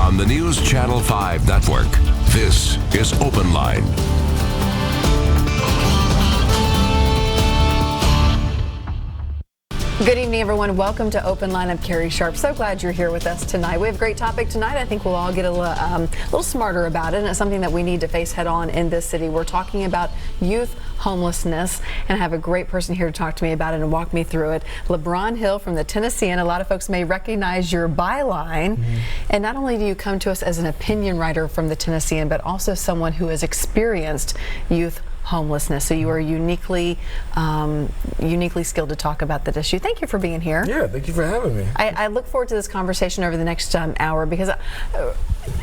on the NewsChannel 5 network. This is OpenLine. Good evening, everyone. Welcome to Open Line. I'm Carrie Sharp. So glad you're here with us tonight. We have a great topic tonight. I think we'll all get a little smarter about it, and it's something that we need to face head on in this city. We're talking about youth homelessness, and I have a great person here to talk to me about it and walk me through it. Lebron Hill from the Tennessean. A lot of folks may recognize your byline. And not only do you come to us as an opinion writer from the Tennessean, but also someone who has experienced youth homelessness. So you are uniquely skilled to talk about that issue. Thank you for being here. Yeah, thank you for having me. I look forward to this conversation over the next hour, because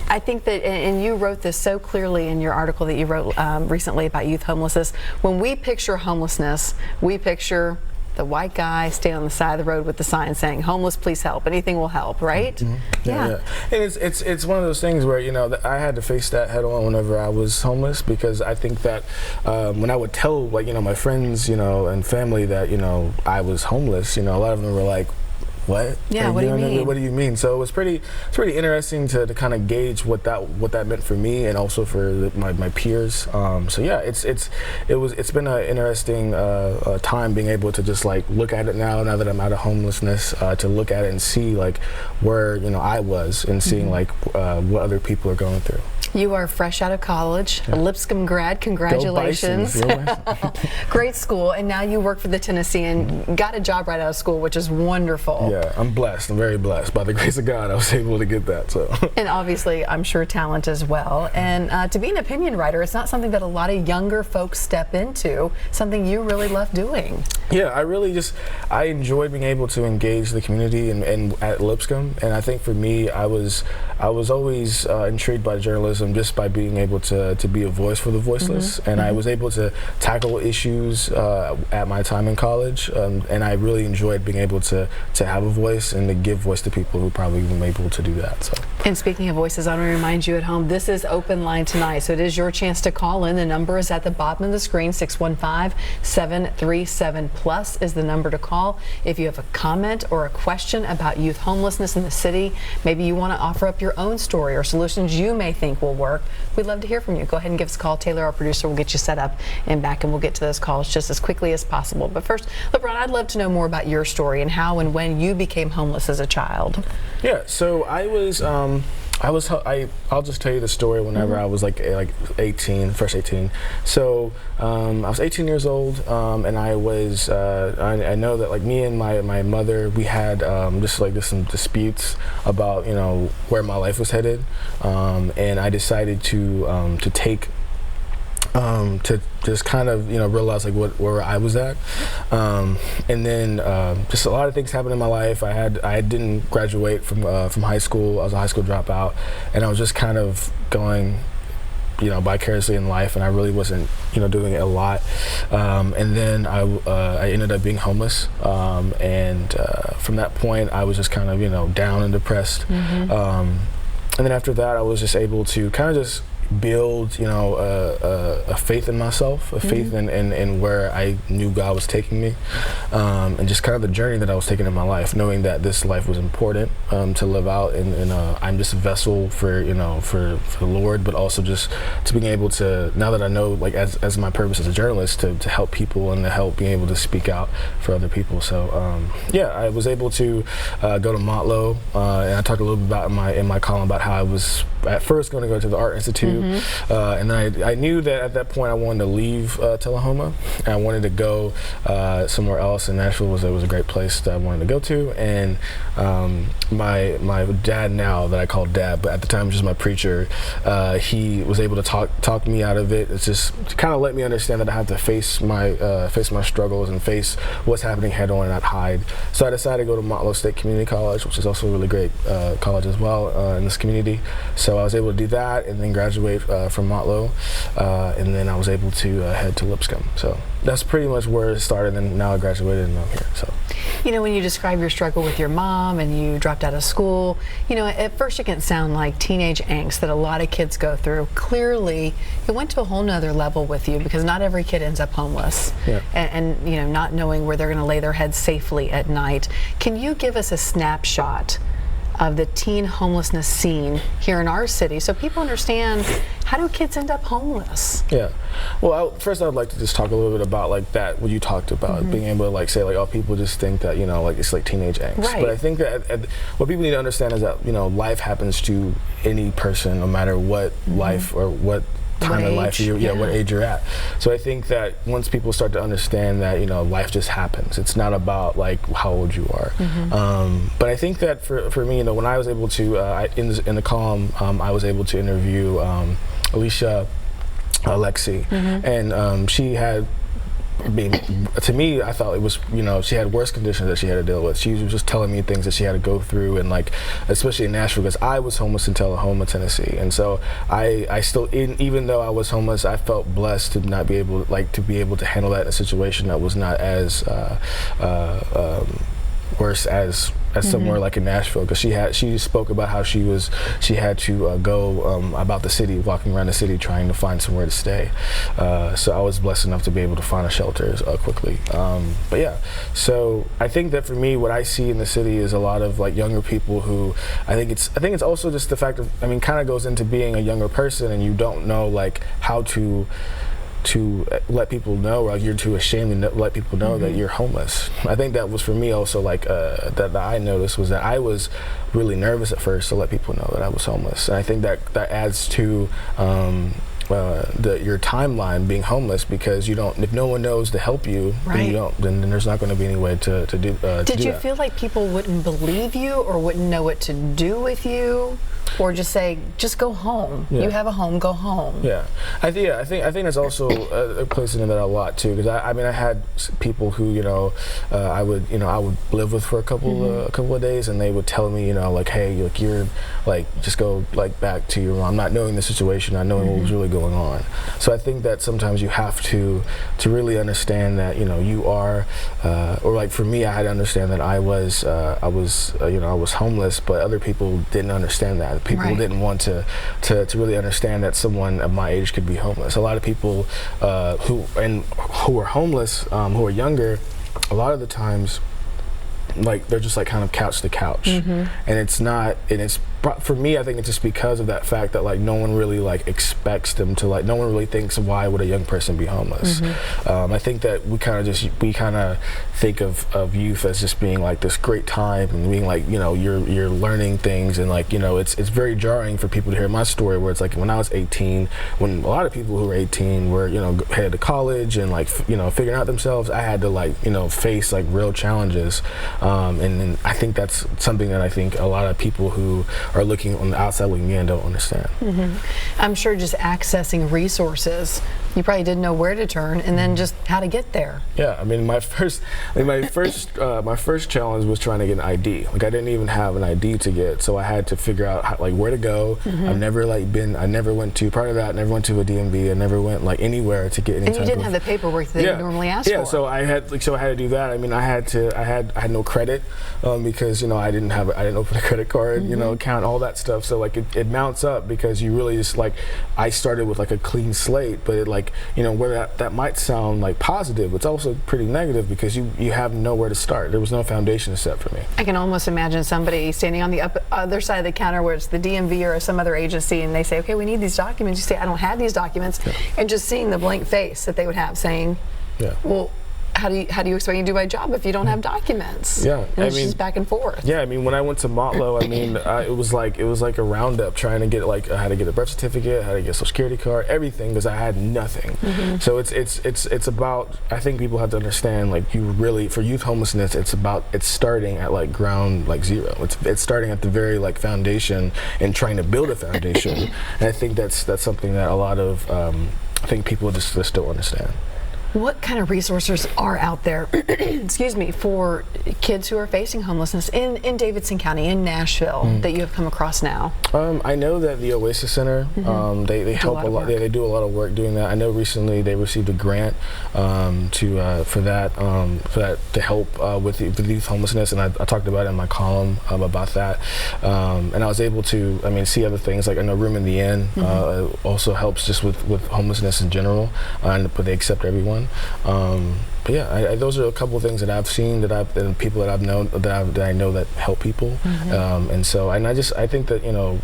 I think that, and you wrote this so clearly in your article that you wrote recently about youth homelessness. When we picture homelessness, we picture the white guy standing on the side of the road with the sign saying, "Homeless, please help. Anything will help," right? Yeah. And it's one of those things where, you know, I had to face that head on whenever I was homeless, because I think that when I would tell, like, you know, my friends, you know, and family that, you know, I was homeless, you know, a lot of them were like, "What? Yeah, what do you mean? What do you mean?" So it was pretty interesting to kind of gauge what that meant for me, and also for my peers. So yeah, it's been an interesting time being able to just like look at it now that I'm out of homelessness, to look at it and see like where, you know, I was, and seeing like what other people are going through. You are fresh out of college, a Lipscomb grad. Congratulations. Great school. And now you work for the Tennessean. Got a job right out of school, which is wonderful. Yeah, I'm blessed. I'm very blessed. By the grace of God, I was able to get that. So. And obviously, I'm sure talent as well. And to be an opinion writer, it's not something that a lot of younger folks step into, something you really love doing. Yeah, I enjoyed being able to engage the community and at Lipscomb. And I think for me, I was always intrigued by journalism, just by being able to be a voice for the voiceless. And I was able to tackle issues at my time in college, and I really enjoyed being able to have a voice and to give voice to people who probably weren't able to do that. So. And speaking of voices, I want to remind you at home, this is Open Line tonight, so it is your chance to call in. The number is at the bottom of the screen. 615-737+ is the number to call. If you have a comment or a question about youth homelessness in the city, maybe you want to offer up your own story or solutions you may think will work, we'd love to hear from you. Go ahead and give us a call. Taylor, our producer, will get you set up and back, and we'll get to those calls just as quickly as possible. But first, Lebron, I'd love to know more about your story and how and when you became homeless as a child. Yeah, so I'll just tell you the story whenever I was like 18, first 18. So I was 18 years old, and I was I know that like me and my mother, we had just some disputes about, you know, where my life was headed, and I decided to take to just kind of, you know, realize like where I was at, and then just a lot of things happened in my life. I didn't graduate from high school. I was a high school dropout, and I was just kind of going, you know, vicariously in life, and I really wasn't, you know, doing it a lot. And then I ended up being homeless, and from that point I was just kind of, you know, down and depressed. And then after that, I was just able to kind of just build, you know, a faith in myself, a faith in where I knew God was taking me, and just kind of the journey that I was taking in my life, knowing that this life was important to live out, and I'm just a vessel for, you know, for the Lord, but also just to being able to, now that I know, like as my purpose as a journalist, to help people and to help being able to speak out for other people. So yeah, I was able to go to Motlow, and I talked a little bit about in my column about how I was at first going to go to the Art Institute, and then I knew that at that point I wanted to leave Tullahoma, and I wanted to go somewhere else, and Nashville was a great place that I wanted to go to. And my dad, now that I call dad, but at the time just my preacher, he was able to talk me out of it. It's just kind of let me understand that I have to face my struggles and face what's happening head on and not hide. So I decided to go to Motlow State Community College, which is also a really great college as well in this community. So I was able to do that and then graduate from Motlow, and then I was able to head to Lipscomb. So that's pretty much where it started, and now I graduated and I'm here. So, you know, when you describe your struggle with your mom and you dropped out of school, you know, at first it can sound like teenage angst that a lot of kids go through. Clearly, it went to a whole nother level with you, because not every kid ends up homeless, and you know, not knowing where they're going to lay their heads safely at night. Can you give us a snapshot of the teen homelessness scene here in our city, so people understand, how do kids end up homeless? Yeah. Well, first I'd like to just talk a little bit about like that, what you talked about, being able to like say like, oh, people just think that, you know, like it's like teenage angst. Right. But I think that what people need to understand is that, you know, life happens to any person, no matter what life or what time in life what age you're at. So I think that once people start to understand that, you know, life just happens. It's not about like how old you are. But I think that for me, you know, when I was able to in the column, I was able to interview Alicia Alexi, and she had, to me, I thought it was, you know, she had worse conditions that she had to deal with. She was just telling me things that she had to go through, and like, especially in Nashville, because I was homeless in Tullahoma, Tennessee, and so I still, even though I was homeless, I felt blessed to not be able, like, to be able to handle that in a situation that was not as worse as somewhere like in Nashville, because she spoke about how she had to go about the city, walking around the city trying to find somewhere to stay. So I was blessed enough to be able to find a shelter quickly. But yeah, so I think that for me, what I see in the city is a lot of like younger people who I think it's also just the fact of, I mean, kind of goes into being a younger person and you don't know like how to let people know, or like you're too ashamed to let people know that you're homeless. I think that was for me also like that I noticed was that I was really nervous at first to let people know that I was homeless, and I think that adds to your timeline being homeless, because you don't, if no one knows to help you, then there's not going to be any way to do. Did you feel like people wouldn't believe you or wouldn't know what to do with you? Or just say, just go home. You have a home, go home. Yeah, I think that's also plays into that a lot too. Because I mean, I had people who, you know, I would live with for a couple of days, and they would tell me, you know, like, hey, like you're like, just go like back to your mom, not knowing the situation, not knowing what was really going on. So I think that sometimes you have to really understand that, you know, you are, or like for me, I had to understand that I was homeless, but other people didn't understand that. People didn't want to really understand that someone of my age could be homeless. A lot of people who are homeless, who are younger, a lot of the times, like they're just like kind of couch to couch, and it's not, and it's, for me, I think it's just because of that fact that like no one really like expects them to, like no one really thinks, why would a young person be homeless? I think that we kind of think of youth as just being like this great time and being like, you know, you're learning things, and like, you know, it's very jarring for people to hear my story, where it's like when I was 18, when a lot of people who were 18 were, you know, headed to college and like, you know, figuring out themselves, I had to like, you know, face like real challenges, and I think that's something that I think a lot of people who are looking on the outside looking in don't understand. I'm sure just accessing resources, you probably didn't know where to turn, and then just how to get there. Yeah, I mean, my first challenge was trying to get an ID. Like I didn't even have an ID to get, so I had to figure out how, like where to go. I never went to, part of that, I never went to a DMV. I never went like anywhere to get any. And you didn't have the paperwork that they normally ask for. Yeah, so I had to do that. I mean, I had no credit because, you know, I didn't open a credit card, you know, account, all that stuff. So like it mounts up, because you really just like, I started with like a clean slate, but it like, you know, where that might sound like positive, it's also pretty negative, because you have nowhere to start. There was no foundation to set for me. I can almost imagine somebody standing on the other side of the counter, where it's the DMV or some other agency, and they say, okay, we need these documents. You say, I don't have these documents, and just seeing the blank face that they would have saying, well, how do you expect me to do my job if you don't have documents? Yeah, and it's just back and forth. Yeah, I mean, when I went to Motlow, I mean, it was like a roundup trying to get, like, I had to get a birth certificate, I had to get a social security card, everything, because I had nothing. So it's about, I think people have to understand, like, you really, for youth homelessness, it's starting at like ground like zero. It's starting at the very like foundation and trying to build a foundation. And I think that's something that a lot of I think people just don't understand. What kind of resources are out there, excuse me, for kids who are facing homelessness in Davidson County, in Nashville, that you have come across now? I know that the Oasis Center, they help a lot. They do a lot of work doing that. I know recently they received a grant for that to help with youth homelessness, and I talked about it in my column about that. And I was able to, I mean, see other things, like I know Room in the Inn also helps just with homelessness in general, but they accept everyone. on. But yeah, those are a couple of things that I've seen, and people that I've known, that I know that help people. And so, I think that, you know,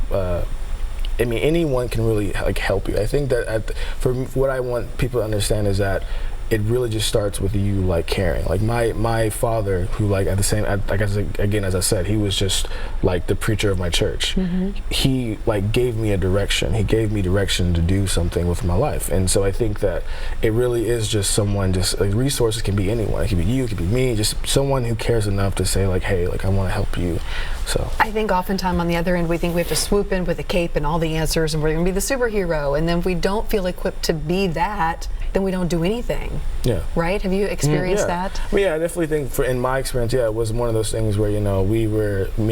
I mean, anyone can really like help you. I think that for what I want people to understand is that it really just starts with you like caring. Like my father, who like at the same, like again as I said, he was just like the preacher of my church. He like gave me a direction. He gave me direction to do something with my life. And so I think that it really is just someone, just like resources can be anyone. It could be you, it could be me, just someone who cares enough to say like, hey, like I want to help you. So I think oftentimes on the other end we think we have to swoop in with a cape and all the answers and we're going to be the superhero, and then if we don't feel equipped to be that, then we don't do anything. Yeah. Right? Have you experienced that? Well, yeah, I definitely think in my experience, yeah, it was one of those things where, you know, me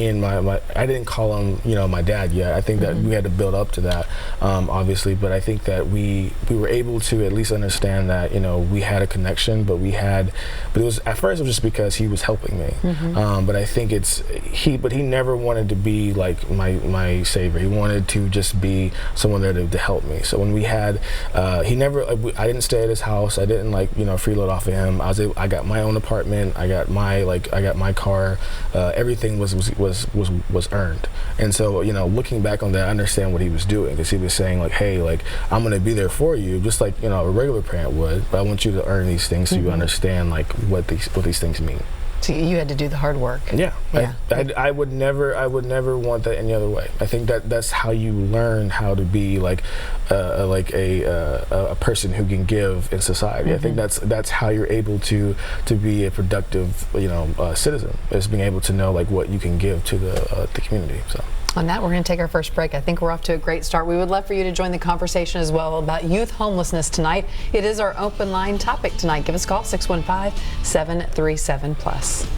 and my I didn't call him, you know, my dad yet. I think that we had to build up to that, obviously, but I think that we were able to at least understand that, you know, we had a connection, but it was, at first it was just because he was helping me. But I think but he never wanted to be like my savior. He wanted to just be someone there to help me. So when we had, I didn't stay at his house. I didn't like, you know, freeload off of him. I got my own apartment. I got my car. Everything was earned. And so, you know, looking back on that, I understand what he was doing, because he was saying like, hey, like I'm gonna be there for you, just like, you know, a regular parent would. But I want you to earn these things so you understand like what these things mean. So you had to do the hard work. Yeah. I would never want that any other way. I think that's how you learn how to be like a person who can give in society. I think that's how you're able to be a productive, you know, citizen, is being able to know like what you can give to the community. So. On that, we're going to take our first break. I think we're off to a great start. We would love for you to join the conversation as well about youth homelessness tonight. It is our open line topic tonight. Give us a call, 615-737+.